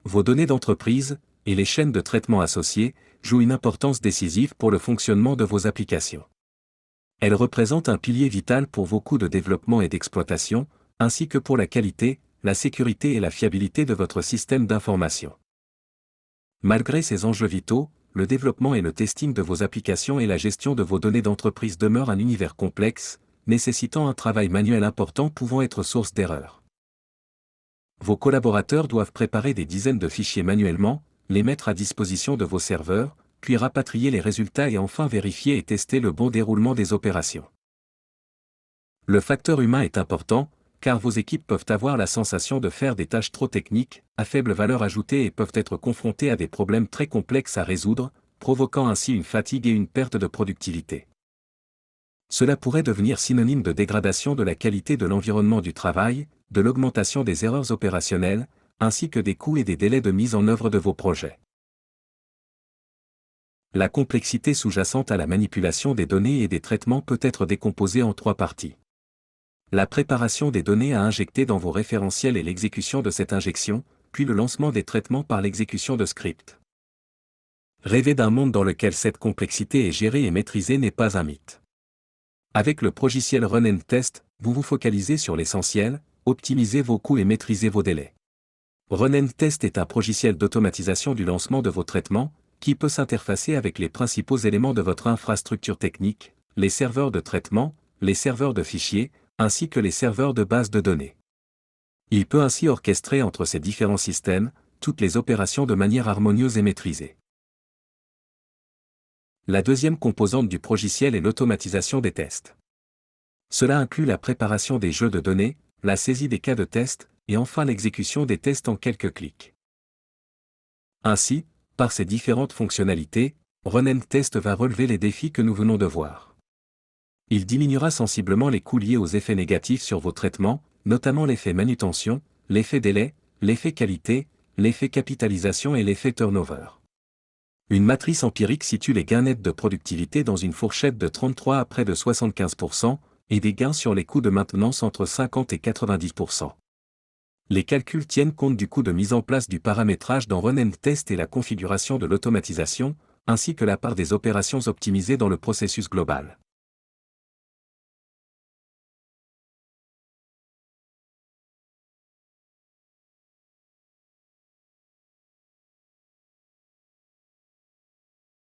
Vos données d'entreprise, et les chaînes de traitement associées, jouent une importance décisive pour le fonctionnement de vos applications. Elles représentent un pilier vital pour vos coûts de développement et d'exploitation, ainsi que pour la qualité, la sécurité et la fiabilité de votre système d'information. Malgré ces enjeux vitaux, le développement et le testing de vos applications et la gestion de vos données d'entreprise demeurent un univers complexe, nécessitant un travail manuel important pouvant être source d'erreurs. Vos collaborateurs doivent préparer des dizaines de fichiers manuellement, les mettre à disposition de vos serveurs, puis rapatrier les résultats et enfin vérifier et tester le bon déroulement des opérations. Le facteur humain est important, car vos équipes peuvent avoir la sensation de faire des tâches trop techniques, à faible valeur ajoutée et peuvent être confrontées à des problèmes très complexes à résoudre, provoquant ainsi une fatigue et une perte de productivité. Cela pourrait devenir synonyme de dégradation de la qualité de l'environnement du travail, de l'augmentation des erreurs opérationnelles, ainsi que des coûts et des délais de mise en œuvre de vos projets. La complexité sous-jacente à la manipulation des données et des traitements peut être décomposée en 3 parties. La préparation des données à injecter dans vos référentiels et l'exécution de cette injection, puis le lancement des traitements par l'exécution de scripts. Rêver d'un monde dans lequel cette complexité est gérée et maîtrisée n'est pas un mythe. Avec le progiciel Run and Test, vous vous focalisez sur l'essentiel, optimisez vos coûts et maîtrisez vos délais. Run and Test est un progiciel d'automatisation du lancement de vos traitements, qui peut s'interfacer avec les principaux éléments de votre infrastructure technique, les serveurs de traitement, les serveurs de fichiers, ainsi que les serveurs de base de données. Il peut ainsi orchestrer entre ces différents systèmes, toutes les opérations de manière harmonieuse et maîtrisée. La deuxième composante du progiciel est l'automatisation des tests. Cela inclut la préparation des jeux de données, la saisie des cas de test, et enfin l'exécution des tests en quelques clics. Ainsi, par ces différentes fonctionnalités, Run and Test va relever les défis que nous venons de voir. Il diminuera sensiblement les coûts liés aux effets négatifs sur vos traitements, notamment l'effet manutention, l'effet délai, l'effet qualité, l'effet capitalisation et l'effet turnover. Une matrice empirique situe les gains nets de productivité dans une fourchette de 33 à près de 75%, et des gains sur les coûts de maintenance entre 50 et 90%. Les calculs tiennent compte du coût de mise en place du paramétrage dans Run and Test et la configuration de l'automatisation, ainsi que la part des opérations optimisées dans le processus global.